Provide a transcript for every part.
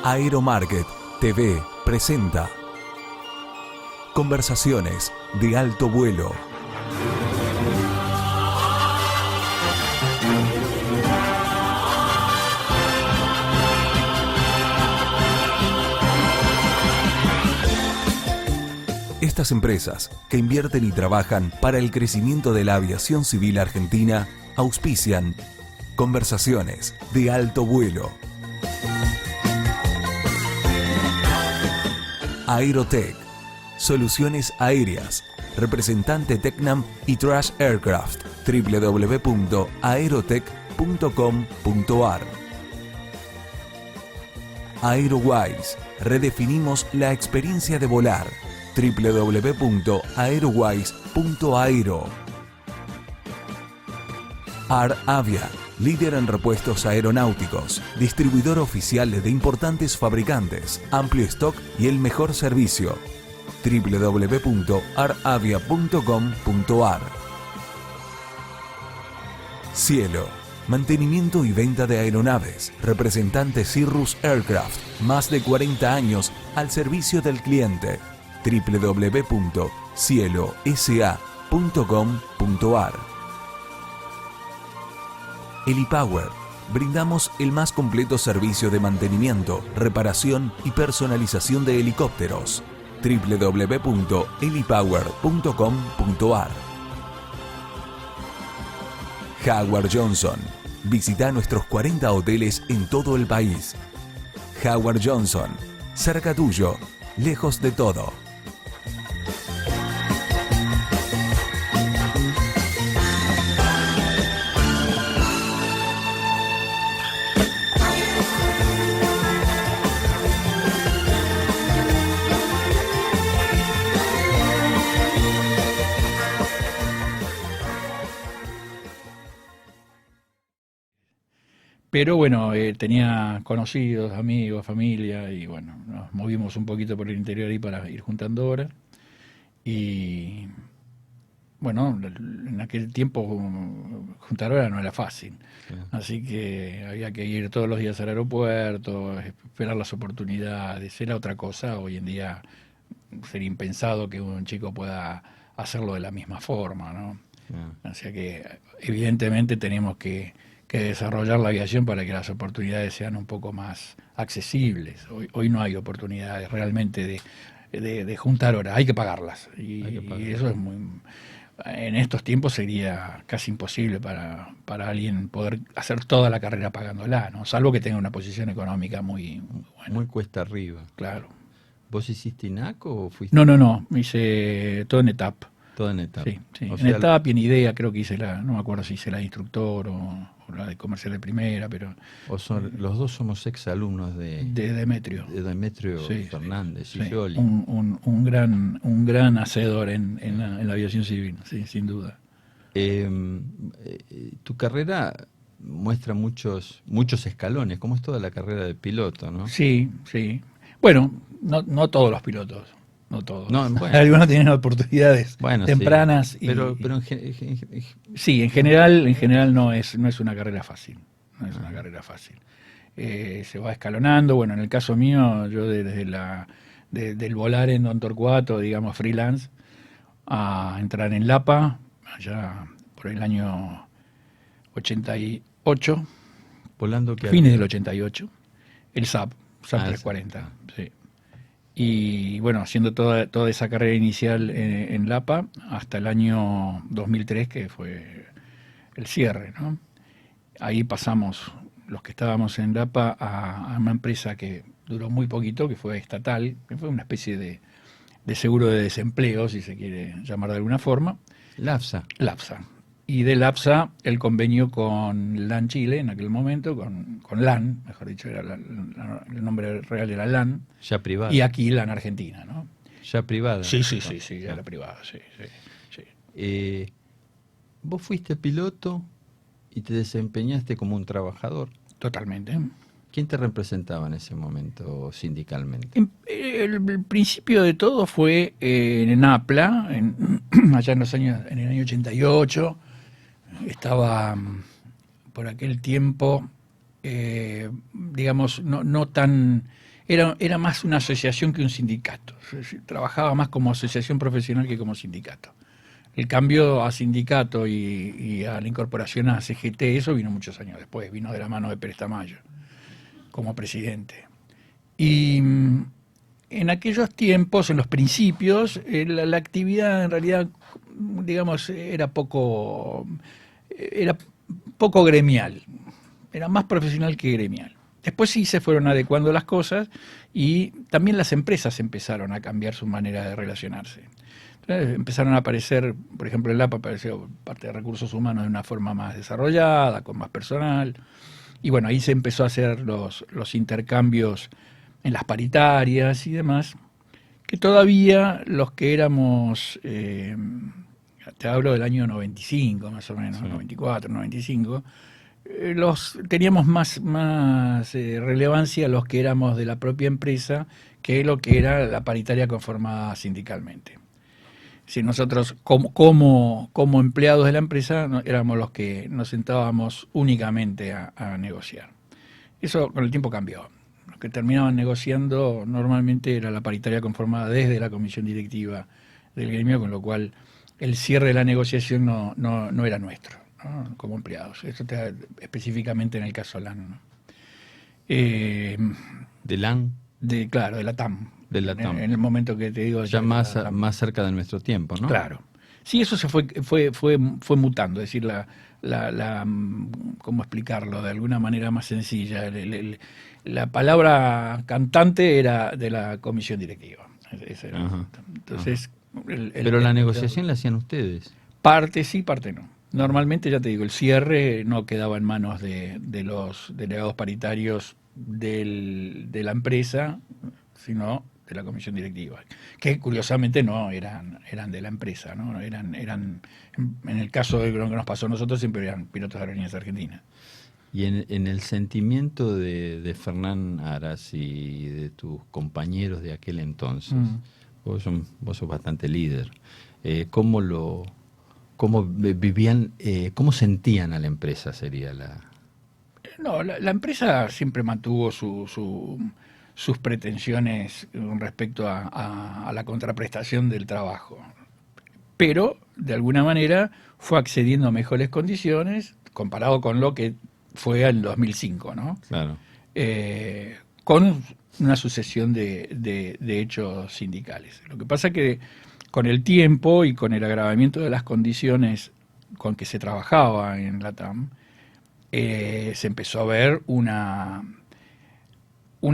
Aeromarket TV presenta Conversaciones de alto vuelo. Estas empresas que invierten y trabajan para el crecimiento de la aviación civil argentina auspician Conversaciones de alto vuelo. Aerotech, soluciones aéreas, representante Tecnam y Trash Aircraft, www.aerotech.com.ar. Aerowise, redefinimos la experiencia de volar, www.aerowise.aero. ARAvia, líder en repuestos aeronáuticos, distribuidor oficial de importantes fabricantes, amplio stock y el mejor servicio. www.aravia.com.ar. Cielo, mantenimiento y venta de aeronaves, representante Cirrus Aircraft, más de 40 años al servicio del cliente. www.cielosa.com.ar. Helipower. Brindamos el más completo servicio de mantenimiento, reparación y personalización de helicópteros. www.helipower.com.ar. Howard Johnson. Visita nuestros 40 hoteles en todo el país. Howard Johnson. Cerca tuyo, lejos de todo. Pero bueno, tenía conocidos, amigos, familia, y bueno, nos movimos un poquito por el interior ahí para ir juntando horas. Y bueno, en aquel tiempo juntar horas no era fácil. Sí. Así que había que ir todos los días al aeropuerto, esperar las oportunidades. Era otra cosa. Hoy en día sería impensado que un chico pueda hacerlo de la misma forma, ¿no? Sí. O sea que evidentemente tenemos que desarrollar la aviación para que las oportunidades sean un poco más accesibles. Hoy no hay oportunidades realmente de juntar horas, hay que pagarlas. Y eso es muy... En estos tiempos sería casi imposible para alguien poder hacer toda la carrera pagándola, ¿no? Salvo que tenga una posición económica muy buena. Muy cuesta arriba. Claro. ¿Vos hiciste INAC o fuiste? No, hice todo en ETAP. Todo en etapa. Sí. O En sea, ETAP y en IDEA creo que hice no me acuerdo si hice la de instructor o la de comercial de primera, pero los dos somos exalumnos de Demetrio. Demetrio Sí, Fernández y sí. Yoli. Un gran hacedor en la aviación civil, sí, sin duda. Tu carrera muestra muchos escalones, como es toda la carrera de piloto, ¿no? Sí. Bueno, no todos los pilotos, no todos. No, bueno. Algunos tienen oportunidades tempranas. Sí. Pero sí, en general no es una carrera fácil. No es una carrera fácil. Se va escalonando. Bueno, en el caso mío, yo desde del volar en Don Torcuato, digamos freelance, a entrar en Lapa, allá por el año 88, volando que fines había. del 88, el SAP 340, sí. Y bueno, haciendo toda esa carrera inicial en Lapa hasta el año 2003, que fue el cierre, ¿no? Ahí pasamos, los que estábamos en Lapa, a una empresa que duró muy poquito, que fue estatal, que fue una especie de seguro de desempleo, si se quiere llamar de alguna forma. LAPSA. Y de LAPSA el convenio con LAN Chile, en aquel momento, con LAN, mejor dicho, era el nombre real era LAN. Ya privada. Y aquí LAN Argentina, ¿no? Ya privada. Sí, ya era privada, sí. Vos fuiste piloto y te desempeñaste como un trabajador. Totalmente. ¿Quién te representaba en ese momento sindicalmente? El principio de todo fue en APLA, allá en el año 88. Estaba por aquel tiempo, digamos, no tan era más una asociación que un sindicato. Trabajaba más como asociación profesional que como sindicato. El cambio a sindicato y a la incorporación a CGT, eso vino muchos años después, vino de la mano de Pérez Tamayo como presidente. Y en aquellos tiempos, en los principios, la actividad en realidad, digamos, era poco gremial, era más profesional que gremial. Después sí se fueron adecuando las cosas y también las empresas empezaron a cambiar su manera de relacionarse. Entonces empezaron a aparecer, por ejemplo, el APA apareció parte de recursos humanos de una forma más desarrollada, con más personal. Y bueno, ahí se empezó a hacer los intercambios en las paritarias y demás, que todavía los que éramos, te hablo del año 95 más o menos, sí. 94, 95, teníamos más relevancia los que éramos de la propia empresa que lo que era la paritaria conformada sindicalmente. Si nosotros como empleados de la empresa éramos los que nos sentábamos únicamente a negociar. Eso con el tiempo cambió. Los que terminaban negociando normalmente era la paritaria conformada desde la comisión directiva del gremio, con lo cual el cierre de la negociación no era nuestro, ¿no? Como empleados. Eso específicamente en el caso LAN, ¿no? ¿De LAN? Claro, de la TAM. De la TAM. En el momento que te digo... Ya más cerca de nuestro tiempo, ¿no? Claro. Sí, eso se fue mutando, es decir, ¿cómo explicarlo? De alguna manera más sencilla. La palabra cantante era de la comisión directiva. Entonces... Pero la negociación la hacían ustedes. Parte sí, parte no. Normalmente, ya te digo, el cierre no quedaba en manos de los delegados paritarios de la empresa, sino de la comisión directiva, que curiosamente no eran de la empresa, ¿no? Eran en el caso de lo que nos pasó a nosotros, siempre eran pilotos de Aerolíneas Argentinas. Y en el sentimiento de Fernán Aras y de tus compañeros de aquel entonces, vos sos bastante líder, ¿cómo vivían, cómo sentían a la empresa sería la...? No, la empresa siempre mantuvo sus pretensiones con respecto a la contraprestación del trabajo, pero de alguna manera fue accediendo a mejores condiciones comparado con lo que fue en 2005, ¿no? Claro. Con una sucesión de hechos sindicales. Lo que pasa es que con el tiempo y con el agravamiento de las condiciones con que se trabajaba en la TAM, se empezó a ver un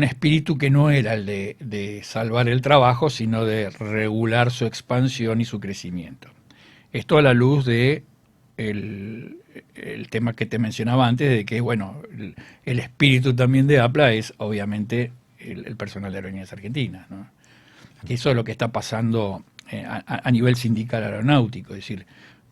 espíritu que no era el de salvar el trabajo, sino de regular su expansión y su crecimiento. Esto a la luz de el tema que te mencionaba antes, de que bueno, el espíritu también de APLA es obviamente el personal de Aerolíneas Argentinas, ¿no? Eso es lo que está pasando a nivel sindical aeronáutico, es decir,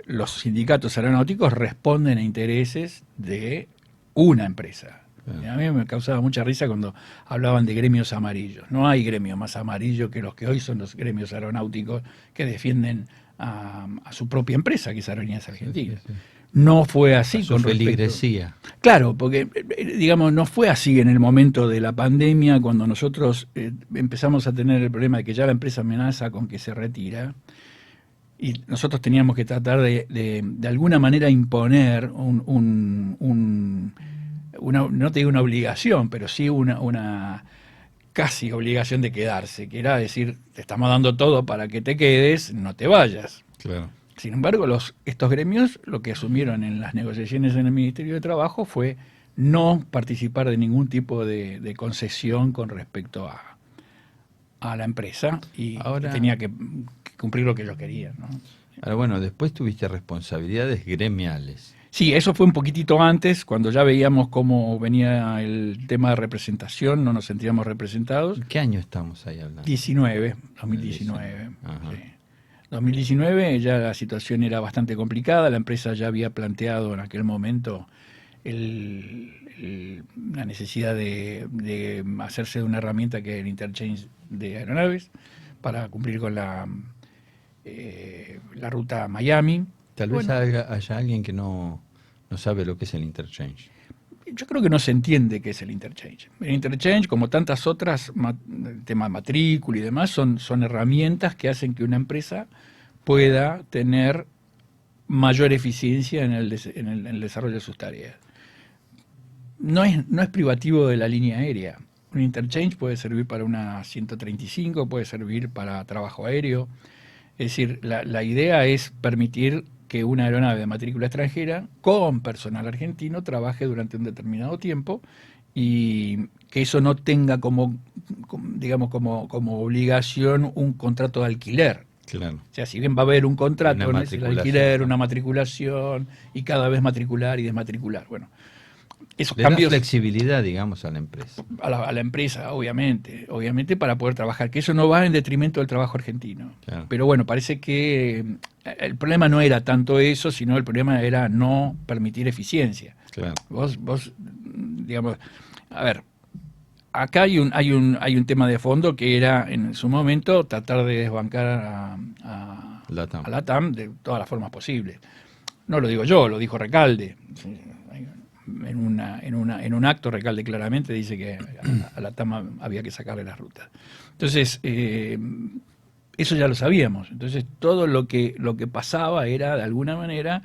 los sindicatos aeronáuticos responden a intereses de una empresa. A mí me causaba mucha risa cuando hablaban de gremios amarillos. No hay gremio más amarillo que los que hoy son los gremios aeronáuticos que defienden a su propia empresa, que es Aerolíneas Argentinas. Sí. No fue así. Su feligresía. Claro, porque digamos no fue así en el momento de la pandemia, cuando nosotros empezamos a tener el problema de que ya la empresa amenaza con que se retira. Y nosotros teníamos que tratar de alguna manera imponer no te digo una obligación, pero sí una casi obligación de quedarse, que era decir, te estamos dando todo para que te quedes, no te vayas. Claro. Sin embargo, estos gremios lo que asumieron en las negociaciones en el Ministerio de Trabajo fue no participar de ningún tipo de concesión con respecto a la empresa y tenía que cumplir lo que ellos querían, ¿no? Ahora, bueno, después tuviste responsabilidades gremiales. Sí, eso fue un poquitito antes, cuando ya veíamos cómo venía el tema de representación, no nos sentíamos representados. ¿Qué año estamos ahí hablando? 2019. Sí. 2019 ya la situación era bastante complicada, la empresa ya había planteado en aquel momento la necesidad de hacerse de una herramienta que es el interchange de aeronaves para cumplir con la ruta Miami. Tal vez haya alguien que no sabe lo que es el interchange. yo creo que no se entiende qué es el interchange. El interchange, como tantas otras, tema matrícula y demás, son herramientas que hacen que una empresa pueda tener mayor eficiencia en el desarrollo de sus tareas. No es privativo de la línea aérea. Un interchange puede servir para una 135, puede servir para trabajo aéreo. Es decir, la idea es permitir que una aeronave de matrícula extranjera con personal argentino trabaje durante un determinado tiempo y que eso no tenga como obligación un contrato de alquiler. Claro. O sea, si bien va a haber un contrato, no es el alquiler, una matriculación, y cada vez matricular y desmatricular. Bueno, esos cambios. Da flexibilidad, digamos, a la empresa. A la empresa, obviamente, para poder trabajar, que eso no va en detrimento del trabajo argentino. Claro. Pero bueno, parece que el problema no era tanto eso, sino el problema era no permitir eficiencia. Claro. Vos, digamos, a ver, acá hay un tema de fondo que era en su momento tratar de desbancar a LATAM de todas las formas posibles. No lo digo yo, lo dijo Recalde. En un acto Recalde claramente dice que a LATAM había que sacarle las rutas. Entonces, eso ya lo sabíamos. Entonces, todo lo que pasaba era, de alguna manera,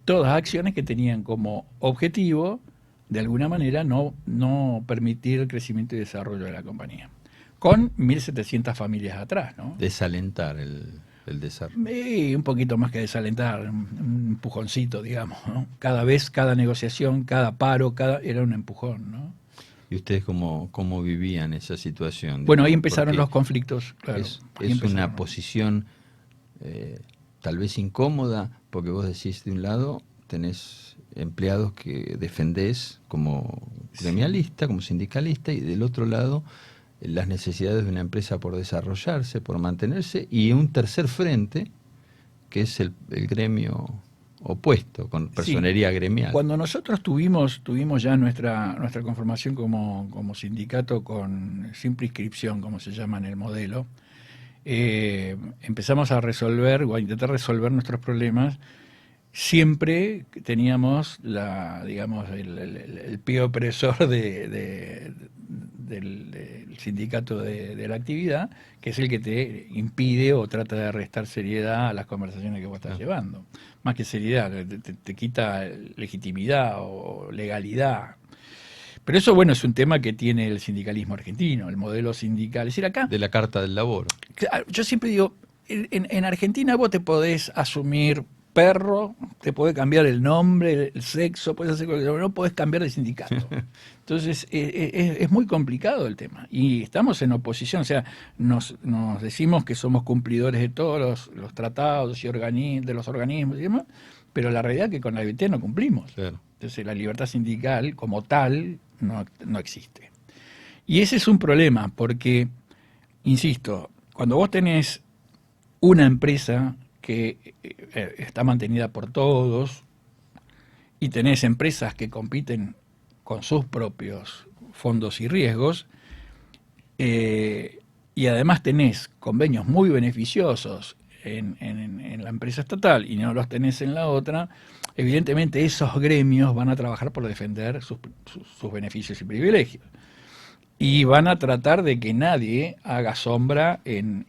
todas acciones que tenían como objetivo, de alguna manera, no permitir el crecimiento y desarrollo de la compañía. Con 1.700 familias atrás, ¿no? Desalentar el desarrollo. Un poquito más que desalentar, un empujoncito, digamos, ¿no? Cada vez, cada negociación, cada paro, era un empujón, ¿no? ¿Y ustedes cómo vivían esa situación? Bueno, ahí empezaron los conflictos, claro. Es una posición tal vez incómoda, porque vos decís, de un lado tenés empleados que defendés como gremialista, como sindicalista, y del otro lado las necesidades de una empresa por desarrollarse, por mantenerse, y un tercer frente, que es el gremio opuesto, con personería gremial. Cuando nosotros tuvimos ya nuestra conformación como sindicato sin prescripción, como se llama en el modelo, empezamos a resolver o a intentar resolver nuestros problemas. Siempre teníamos el pie opresor del sindicato de la actividad, que es el que te impide o trata de restar seriedad a las conversaciones que vos estás llevando. Más que seriedad, te quita legitimidad o legalidad. Pero eso, bueno, es un tema que tiene el sindicalismo argentino, el modelo sindical. Es decir, acá... De la Carta del Laboro. Yo siempre digo, en Argentina vos te podés asumir perro, te puede cambiar el nombre, el sexo, puedes hacer cualquier cosa, no podés cambiar de sindicato. Entonces es muy complicado el tema. Y estamos en oposición, o sea, nos decimos que somos cumplidores de todos los tratados y de los organismos y demás, pero la realidad es que con la OIT no cumplimos. Claro. Entonces la libertad sindical como tal no existe. Y ese es un problema, porque, insisto, cuando vos tenés una empresa que está mantenida por todos y tenés empresas que compiten con sus propios fondos y riesgos, y además tenés convenios muy beneficiosos en la empresa estatal y no los tenés en la otra, evidentemente esos gremios van a trabajar por defender sus beneficios y privilegios. Y van a tratar de que nadie haga sombra en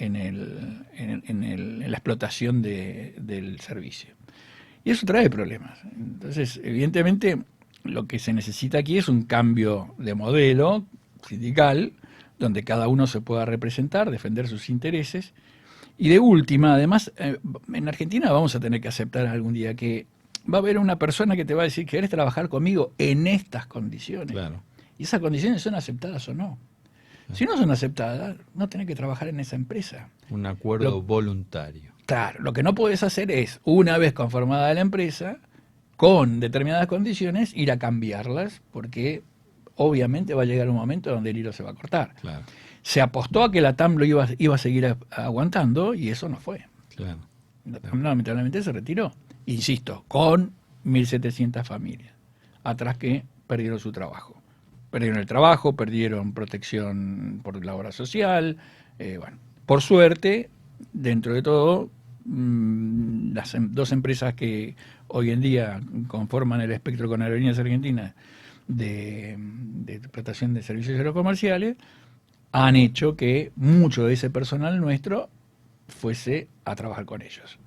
la explotación del servicio. Y eso trae problemas. Entonces, evidentemente, lo que se necesita aquí es un cambio de modelo sindical, donde cada uno se pueda representar, defender sus intereses. Y de última, además, en Argentina vamos a tener que aceptar algún día que va a haber una persona que te va a decir, ¿querés trabajar conmigo en estas condiciones? Claro. Y esas condiciones son aceptadas o no. Si no son aceptadas, no tenés que trabajar en esa empresa. Un acuerdo voluntario. Claro, lo que no podés hacer es, una vez conformada la empresa, con determinadas condiciones, ir a cambiarlas, porque obviamente va a llegar un momento donde el hilo se va a cortar. Claro. Se apostó a que la TAM lo iba a seguir aguantando y eso no fue. Claro. La TAM lamentablemente se retiró. Insisto, con 1.700 familias atrás que perdieron su trabajo. Perdieron el trabajo, perdieron protección por la obra social. Bueno, por suerte, dentro de todo, las dos empresas que hoy en día conforman el espectro con Aerolíneas Argentinas de prestación de servicios aerocomerciales han hecho que mucho de ese personal nuestro fuese a trabajar con ellos.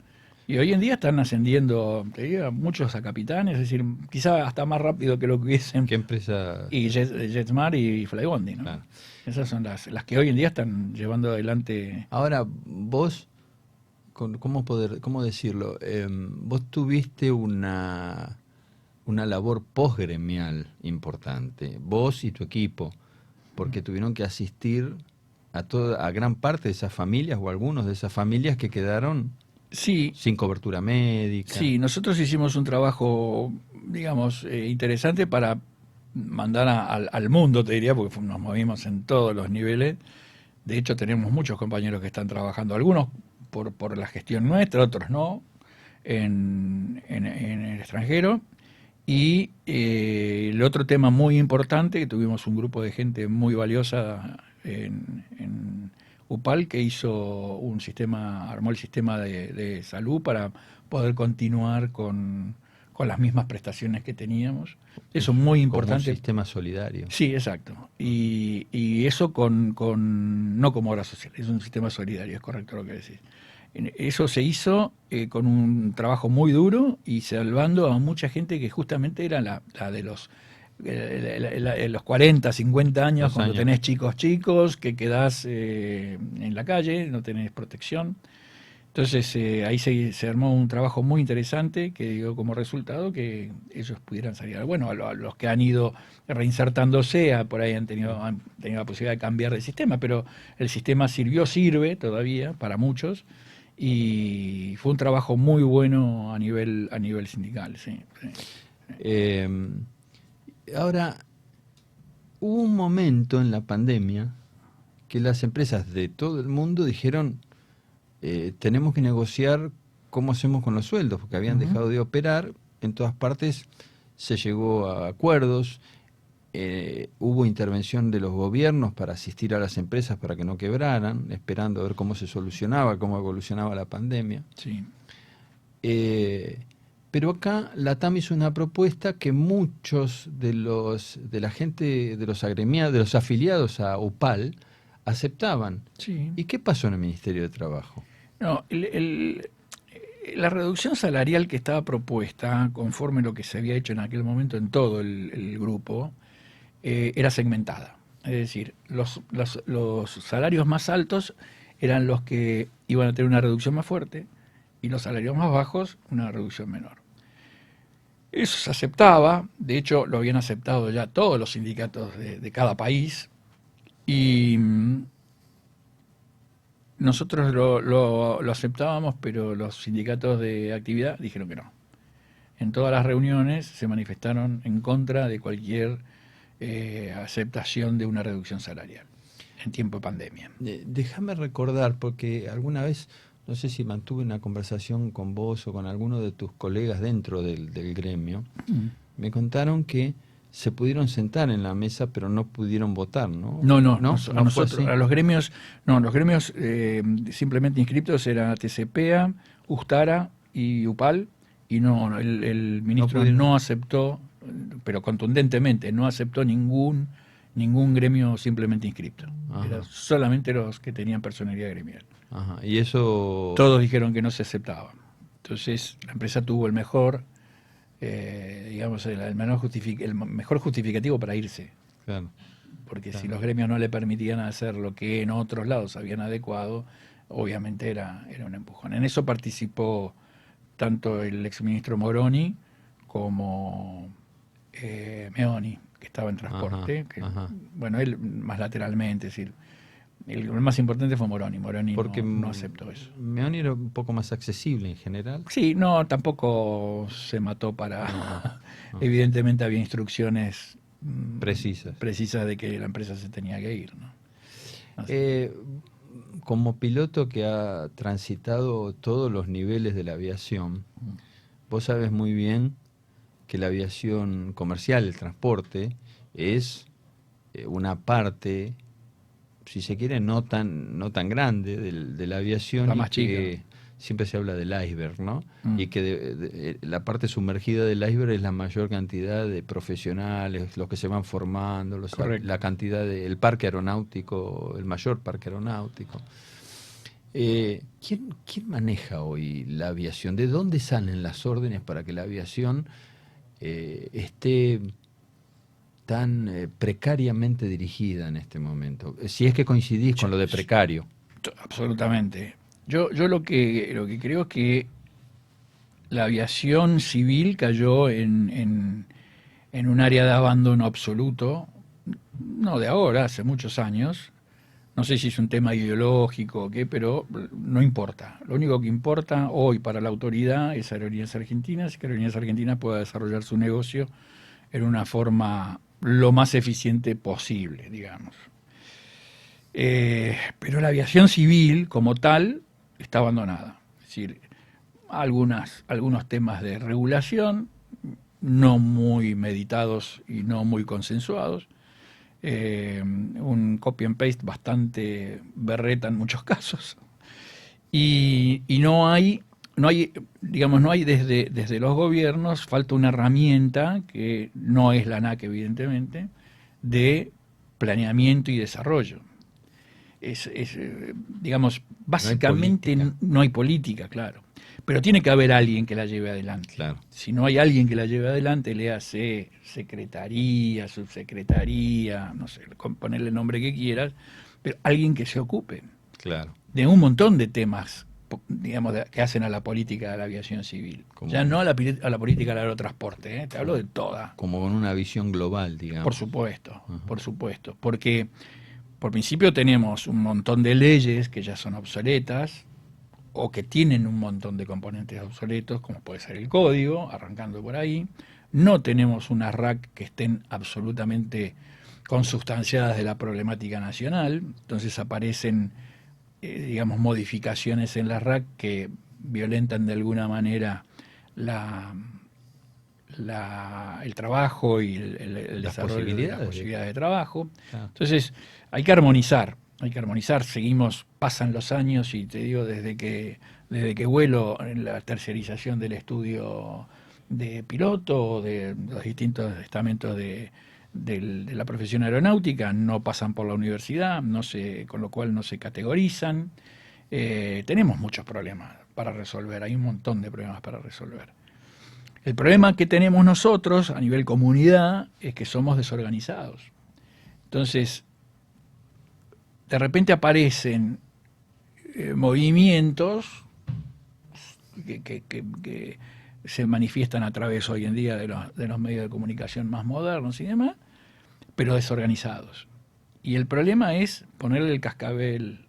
Y hoy en día están ascendiendo, te digo, muchos a capitanes, es decir, quizá hasta más rápido que lo que hubiesen. ¿Qué empresa? Y JetSmart y Flybondi, ¿no? Claro. Esas son las que hoy en día están llevando adelante. Ahora, vos, ¿cómo decirlo? Vos tuviste una labor posgremial importante, vos y tu equipo, porque tuvieron que asistir a gran parte de esas familias o algunos de esas familias que quedaron Sí, sin cobertura médica. sí, nosotros hicimos un trabajo, digamos, interesante para mandar al mundo, te diría, porque nos movimos en todos los niveles. De hecho, tenemos muchos compañeros que están trabajando, algunos por la gestión nuestra, otros no, en el extranjero. Y el otro tema muy importante, que tuvimos un grupo de gente muy valiosa en UPAL, que hizo armó el sistema de salud para poder continuar con las mismas prestaciones que teníamos. Eso es muy Como un importante. sistema solidario. Sí, exacto. Y eso no como obra social, es un sistema solidario, es correcto lo que decís. Eso se hizo con un trabajo muy duro y salvando a mucha gente que justamente era la de los 40, 50 años, cuando tenés chicos, que quedás en la calle, no tenés protección. Entonces ahí se armó un trabajo muy interesante que dio como resultado que ellos pudieran salir. Bueno, a los que han ido reinsertándose, por ahí han tenido la posibilidad de cambiar de sistema, pero el sistema sirve todavía para muchos y fue un trabajo muy bueno a nivel sindical. Sí. Ahora, hubo un momento en la pandemia que las empresas de todo el mundo dijeron tenemos que negociar cómo hacemos con los sueldos, porque habían dejado de operar, en todas partes se llegó a acuerdos, hubo intervención de los gobiernos para asistir a las empresas para que no quebraran, esperando a ver cómo se solucionaba, cómo evolucionaba la pandemia. Sí. Pero acá la TAM hizo una propuesta que muchos de la gente, de los agremiados, de los afiliados a UPAL, aceptaban. Sí. ¿Y qué pasó en el Ministerio de Trabajo? No, la reducción salarial que estaba propuesta, conforme lo que se había hecho en aquel momento en todo el grupo, era segmentada. Es decir, los salarios más altos eran los que iban a tener una reducción más fuerte y los salarios más bajos una reducción menor. Eso se aceptaba, de hecho lo habían aceptado ya todos los sindicatos de cada país y nosotros lo aceptábamos, pero los sindicatos de actividad dijeron que no. En todas las reuniones se manifestaron en contra de cualquier aceptación de una reducción salarial en tiempo de pandemia. Déjame recordar, porque alguna vez, no sé si mantuve una conversación con vos o con alguno de tus colegas dentro del gremio, me contaron que se pudieron sentar en la mesa, pero no pudieron votar, ¿no? A los gremios, simplemente inscriptos eran TCPA, Ustara y UPAL, y el ministro no aceptó, pero contundentemente, no aceptó ningún gremio simplemente inscripto. Era solamente los que tenían personalidad gremial. Ajá. Y eso... Todos dijeron que no se aceptaba. Entonces la empresa tuvo el mejor el mejor justificativo para irse. Claro. Porque si los gremios no le permitían hacer lo que en otros lados habían adecuado, obviamente era un empujón. En eso participó tanto el exministro Moroni como Meoni, que estaba en transporte. Bueno, él más lateralmente, es decir, el más importante fue Moroni. Moroni no aceptó eso. Meoni era un poco más accesible en general. Sí, no, tampoco se mató para... Evidentemente había instrucciones precisas de que la empresa se tenía que ir, ¿no? Como piloto que ha transitado todos los niveles de la aviación, vos sabes muy bien que la aviación comercial, el transporte, es una parte, si se quiere, no tan grande de la aviación. La más chica. siempre se habla del iceberg, ¿no? Y que la parte sumergida del iceberg es la mayor cantidad de profesionales, los que se van formando, la cantidad el parque aeronáutico, el mayor parque aeronáutico. ¿Quién maneja hoy la aviación? ¿De dónde salen las órdenes para que la aviación esté tan precariamente dirigida en este momento? Si es que coincidís con lo de precario. Absolutamente. Yo lo que creo es que la aviación civil cayó en un área de abandono absoluto, no de ahora, hace muchos años. No sé si es un tema ideológico o qué, pero no importa. Lo único que importa hoy para la autoridad es Aerolíneas Argentinas, y que Aerolíneas Argentinas pueda desarrollar su negocio en una forma lo más eficiente posible, digamos. Pero la aviación civil, como tal, está abandonada. Es decir, algunos temas de regulación, no muy meditados y no muy consensuados, un copy and paste bastante berreta en muchos casos, y no hay desde los gobiernos, falta una herramienta que no es la ANAC, evidentemente, de planeamiento y desarrollo. Digamos, básicamente no hay política, claro. Pero tiene que haber alguien que la lleve adelante. Claro. Si no hay alguien que la lleve adelante, le hace secretaría, subsecretaría, no sé, ponerle el nombre que quieras, pero alguien que se ocupe de un montón de temas, digamos, que hacen a la política de la aviación civil. Ya no a la política del aerotransporte, te hablo de toda. Como con una visión global, digamos. Por supuesto. Porque, por principio, tenemos un montón de leyes que ya son obsoletas, o que tienen un montón de componentes obsoletos, como puede ser el código, arrancando por ahí. No tenemos unas RAC que estén absolutamente consustanciadas de la problemática nacional, entonces aparecen, digamos, modificaciones en las RAC que violentan de alguna manera el trabajo y el desarrollo de las posibilidades de trabajo. Claro. Entonces, hay que armonizar, pasan los años y te digo, desde que vuelo en la terciarización del estudio de piloto, de los distintos estamentos de la profesión aeronáutica, no pasan por la universidad, con lo cual no se categorizan. Tenemos muchos problemas para resolver, hay un montón de problemas para resolver. El problema que tenemos nosotros a nivel comunidad es que somos desorganizados. Entonces, de repente aparecen movimientos que se manifiestan a través hoy en día de los medios de comunicación más modernos y demás, pero desorganizados. Y el problema es ponerle el cascabel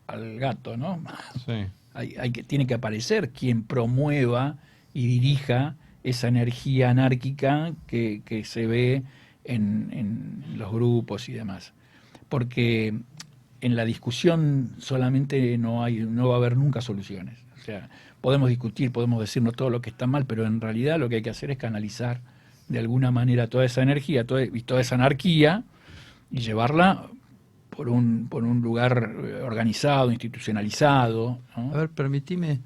al gato, ¿no? Sí. Tiene que aparecer quien promueva y dirija esa energía anárquica que se ve en los grupos y demás. Porque en la discusión solamente no va a haber nunca soluciones. O sea, podemos discutir, podemos decirnos todo lo que está mal, pero en realidad lo que hay que hacer es canalizar de alguna manera toda esa energía y toda esa anarquía y llevarla por un lugar organizado, institucionalizado, ¿no? A ver, permitime,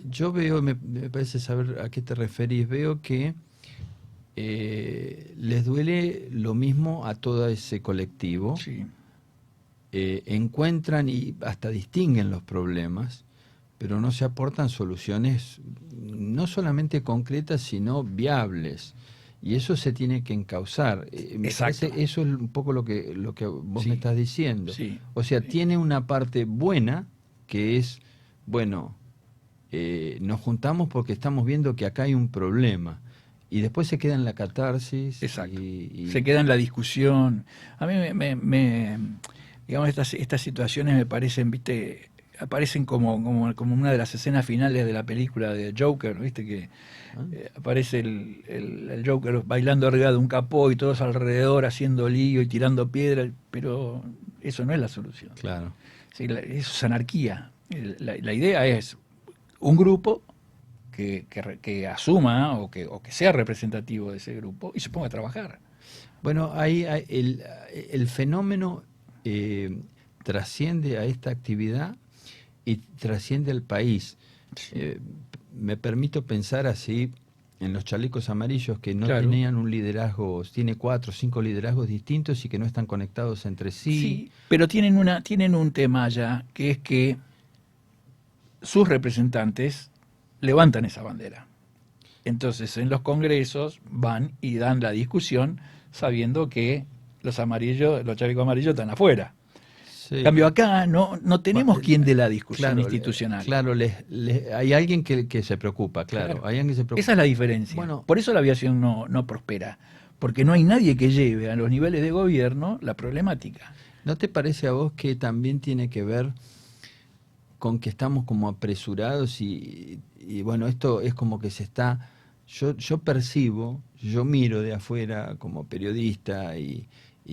yo veo, me parece saber a qué te referís, veo que les duele lo mismo a todo ese colectivo. Sí. Encuentran y hasta distinguen los problemas, pero no se aportan soluciones no solamente concretas, sino viables. Y eso se tiene que encauzar. Me parece, eso es un poco lo que vos me estás diciendo. Sí. O sea, tiene una parte buena, que es, bueno, nos juntamos porque estamos viendo que acá hay un problema. Y después se queda en la catarsis. Exacto. Se queda en la discusión. A mí digamos, estas situaciones me parecen, aparecen como una de las escenas finales de la película de Joker, ¿viste? Que aparece el Joker bailando arriba de un capó y todos alrededor haciendo lío y tirando piedras, pero eso no es la solución. Claro. Sí, eso es anarquía. La idea es un grupo que asuma o que sea representativo de ese grupo y se ponga a trabajar. Bueno, ahí el fenómeno trasciende a esta actividad y trasciende al país. Me permito pensar así en los chalecos amarillos que no tenían un liderazgo, tiene 4 o 5 liderazgos distintos y que no están conectados entre sí. Sí, pero tienen un tema ya, que es que sus representantes levantan esa bandera. Entonces en los congresos van y dan la discusión sabiendo que los chalecos amarillos están afuera. Sí. En cambio acá no tenemos quien dé la discusión institucional. Claro, hay alguien que se preocupa, claro. Hay alguien que se preocupa. Esa es la diferencia. Bueno, por eso la aviación no prospera, porque no hay nadie que lleve a los niveles de gobierno la problemática. ¿No te parece a vos que también tiene que ver con que estamos como apresurados y bueno, esto es como que se está... Yo percibo, yo miro de afuera como periodista y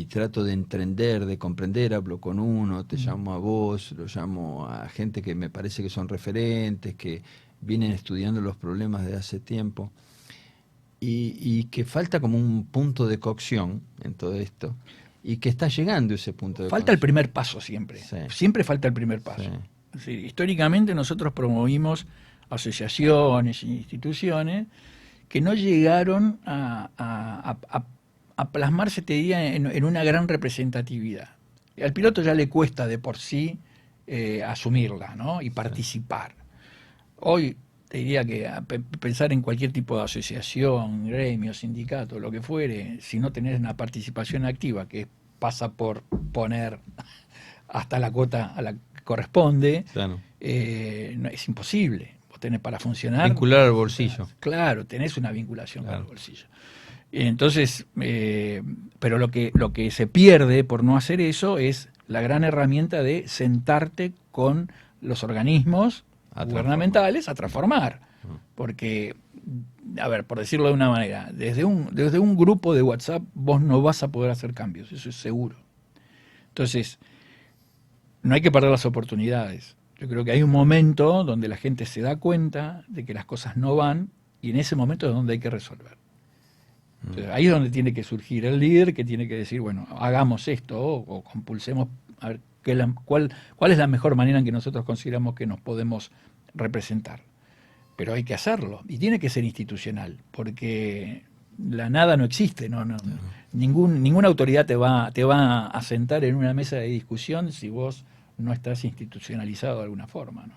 trato de entender, de comprender, hablo con uno, te llamo a vos, lo llamo a gente que me parece que son referentes, que vienen estudiando los problemas de hace tiempo, y que falta como un punto de cocción en todo esto, y que está llegando ese punto de cocción. Falta el primer paso siempre, siempre falta el primer paso. Sí, históricamente nosotros promovimos asociaciones e instituciones que no llegaron a plasmarse, te diría, en una gran representatividad. Al piloto ya le cuesta de por sí asumirla, ¿no? Y participar. Hoy te diría que pensar en cualquier tipo de asociación, gremio, sindicato, lo que fuere, si no tenés una participación activa que pasa por poner hasta la cuota a la que corresponde, es imposible. Vos tenés para funcionar... Vincular al bolsillo. Claro, tenés una vinculación con el bolsillo. Entonces, pero lo que se pierde por no hacer eso es la gran herramienta de sentarte con los organismos gubernamentales a transformar. Porque, a ver, por decirlo de una manera, desde un grupo de WhatsApp vos no vas a poder hacer cambios, eso es seguro. Entonces, no hay que perder las oportunidades. Yo creo que hay un momento donde la gente se da cuenta de que las cosas no van y en ese momento es donde hay que resolver. Entonces, ahí es donde tiene que surgir el líder que tiene que decir, bueno, hagamos esto o compulsemos a ver cuál es la mejor manera en que nosotros consideramos que nos podemos representar. Pero hay que hacerlo y tiene que ser institucional, porque la nada no existe, ninguna autoridad te va a sentar en una mesa de discusión si vos no estás institucionalizado de alguna forma, ¿no?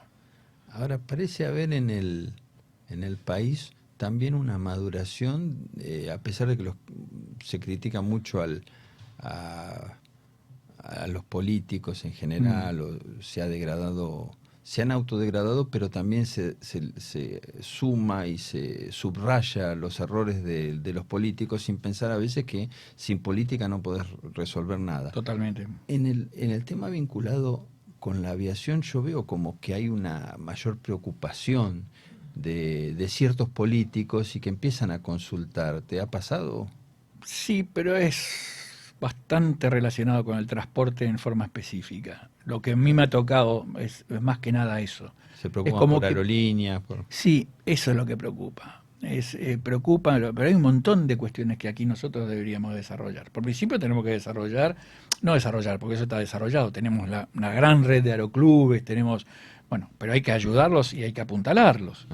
Ahora, parece haber en el país también una maduración, a pesar de que se critica mucho a los políticos en general, o se han autodegradado, pero también se suma y se subraya los errores de los políticos sin pensar a veces que sin política no podés resolver nada. Totalmente. En el tema vinculado con la aviación yo veo como que hay una mayor preocupación de ciertos políticos y que empiezan a consultar. ¿Te ha pasado? Sí, pero es bastante relacionado con el transporte en forma específica. Lo que a mí me ha tocado es más que nada eso. ¿Se preocupan por aerolíneas? Sí, eso es lo que preocupa. Preocupa, pero hay un montón de cuestiones que aquí nosotros deberíamos desarrollar. Por principio tenemos que no desarrollar, porque eso está desarrollado. Tenemos una gran red de aeroclubes, bueno, pero hay que ayudarlos y hay que apuntalarlos.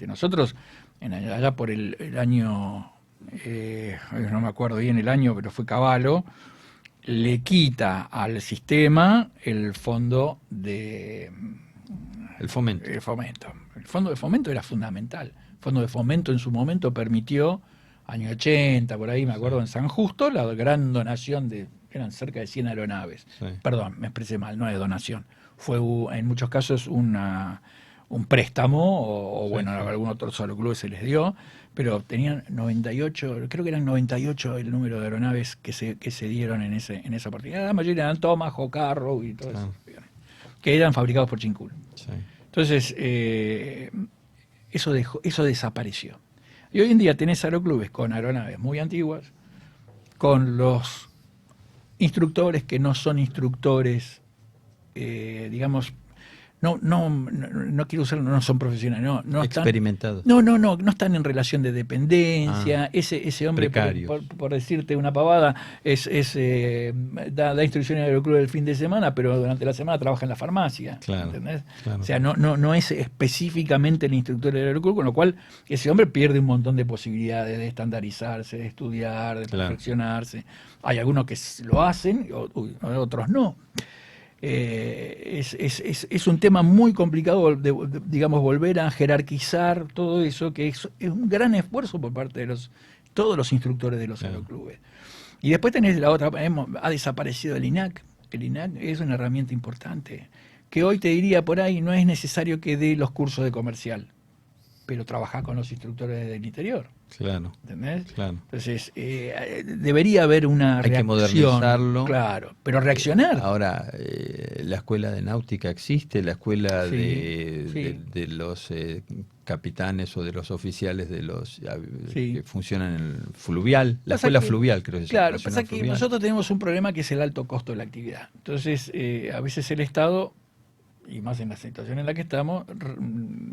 Nosotros, allá por el año, no me acuerdo bien el año, pero fue Cavallo, le quita al sistema el fondo de... El fomento. El fondo de fomento era fundamental. El fondo de fomento en su momento permitió, año 80, por ahí me acuerdo, en San Justo, la gran donación eran cerca de 100 aeronaves. Sí. Perdón, me expresé mal, no es donación. Fue en muchos casos un préstamo, o bueno, a algunos otros aeroclubes se les dio, pero tenían 98, creo que eran 98 el número de aeronaves que se dieron en esa oportunidad. La mayoría eran Tomahawk, Arrow y todo eso, que eran fabricados por Chincool. Sí. Entonces, eso desapareció. Y hoy en día tenés aeroclubes con aeronaves muy antiguas, con los instructores que no son instructores, digamos, no quiero usarlo, no son profesionales, no experimentados. No están en relación de dependencia. Ese hombre, por decirte una pavada, da instrucciones al aeroclub el fin de semana, pero durante la semana trabaja en la farmacia. Claro, ¿entendés? Claro. O sea, no es específicamente el instructor del aeroclub, con lo cual ese hombre pierde un montón de posibilidades de estandarizarse, de estudiar, de perfeccionarse. Hay algunos que lo hacen, otros no. Es un tema muy complicado, digamos, volver a jerarquizar todo eso, que es un gran esfuerzo por parte de todos los instructores de los aeroclubes. Y después tenés la otra, ha desaparecido el INAC. El INAC es una herramienta importante, que hoy te diría por ahí no es necesario que dé los cursos de comercial, pero trabajar con los instructores del interior. Claro. ¿Entendés? Claro. Entonces, debería haber una reacción. Hay que modernizarlo. Claro, pero reaccionar. Ahora, la escuela de náutica existe, la escuela de los capitanes o de los oficiales de los que funcionan en el fluvial, la escuela fluvial, creo que se llama. Claro, pasa que nosotros tenemos un problema que es el alto costo de la actividad. Entonces, a veces el Estado, y más en la situación en la que estamos,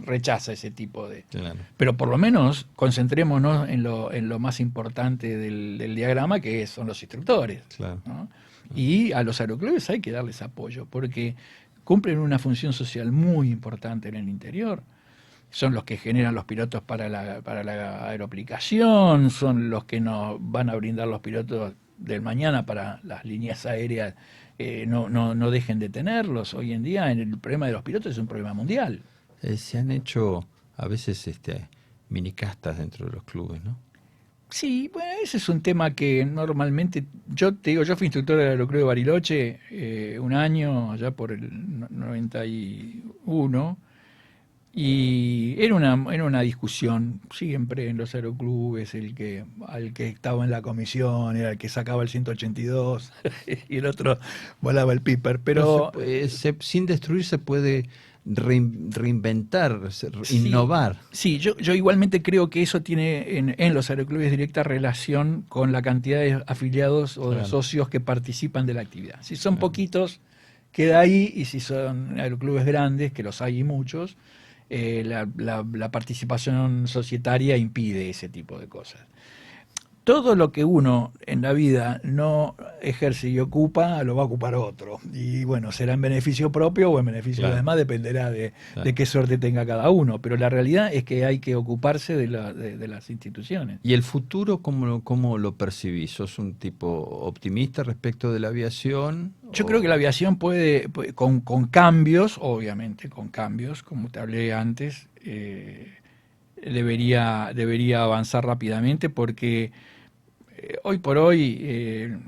rechaza ese tipo de... Claro. Pero por lo menos concentrémonos en lo más importante del diagrama, que son los instructores. Claro. ¿no? Y a los aeroclubes hay que darles apoyo, porque cumplen una función social muy importante en el interior. Son los que generan los pilotos para la aeroaplicación, son los que nos van a brindar los pilotos del mañana para las líneas aéreas. No dejen de tenerlos. Hoy en día el problema de los pilotos es un problema mundial. Se han hecho a veces minicastas dentro de los clubes, ¿no? Sí, bueno, ese es un tema que normalmente, yo te digo, yo fui instructor del Aeroclub de Bariloche un año, allá por el 91, y era una discusión siempre en los aeroclubes, al que estaba en la comisión era el que sacaba el 182 y el otro volaba el Piper, pero sin destruir se puede reinventar, innovar. Sí, yo igualmente creo que eso tiene en los aeroclubes directa relación con la cantidad de afiliados o de socios que participan de la actividad. Si son poquitos, queda ahí, y si son aeroclubes grandes, que los hay y muchos, la participación societaria impide ese tipo de cosas. Todo lo que uno en la vida no ejerce y ocupa, lo va a ocupar otro. Y bueno, será en beneficio propio o en beneficio de los demás, dependerá de qué suerte tenga cada uno. Pero la realidad es que hay que ocuparse de las instituciones. ¿Y el futuro cómo lo percibís? ¿Sos un tipo optimista respecto de la aviación? Yo creo que la aviación puede con cambios, obviamente, con cambios, como te hablé antes, debería avanzar rápidamente, porque hoy por hoy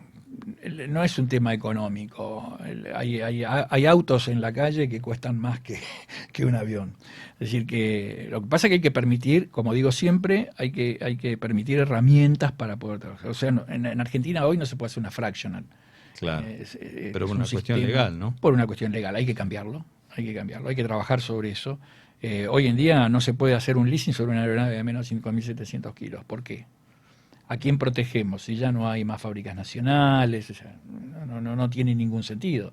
no es un tema económico. Hay autos en la calle que cuestan más que un avión. Es decir, que lo que pasa es que hay que permitir, como digo siempre, hay que permitir herramientas para poder trabajar. O sea, en Argentina hoy no se puede hacer una fractional. Claro, pero por una cuestión legal, ¿no? Por una cuestión legal, hay que cambiarlo, hay que trabajar sobre eso. Hoy en día no se puede hacer un leasing sobre una aeronave de menos de 5.700 kilos. ¿Por qué? ¿A quién protegemos? Si ya no hay más fábricas nacionales, o sea, no tiene ningún sentido.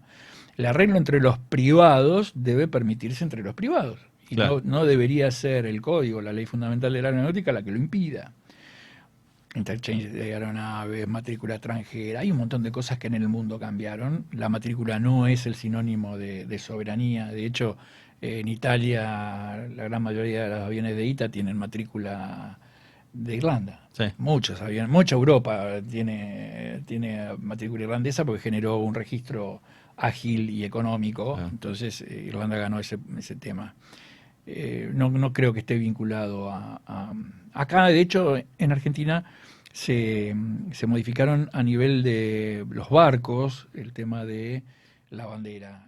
El arreglo entre los privados debe permitirse entre los privados. Y no debería ser el código, la ley fundamental de la aeronáutica, la que lo impida. Interchange de aeronaves, matrícula extranjera, hay un montón de cosas que en el mundo cambiaron. La matrícula no es el sinónimo de soberanía. De hecho, en Italia la gran mayoría de los aviones de ITA tienen matrícula de Irlanda. Sí. Mucha Europa tiene matrícula irlandesa porque generó un registro ágil y económico. Entonces Irlanda ganó ese tema. No creo que esté vinculado acá. De hecho, en Argentina se modificaron a nivel de los barcos el tema de la bandera.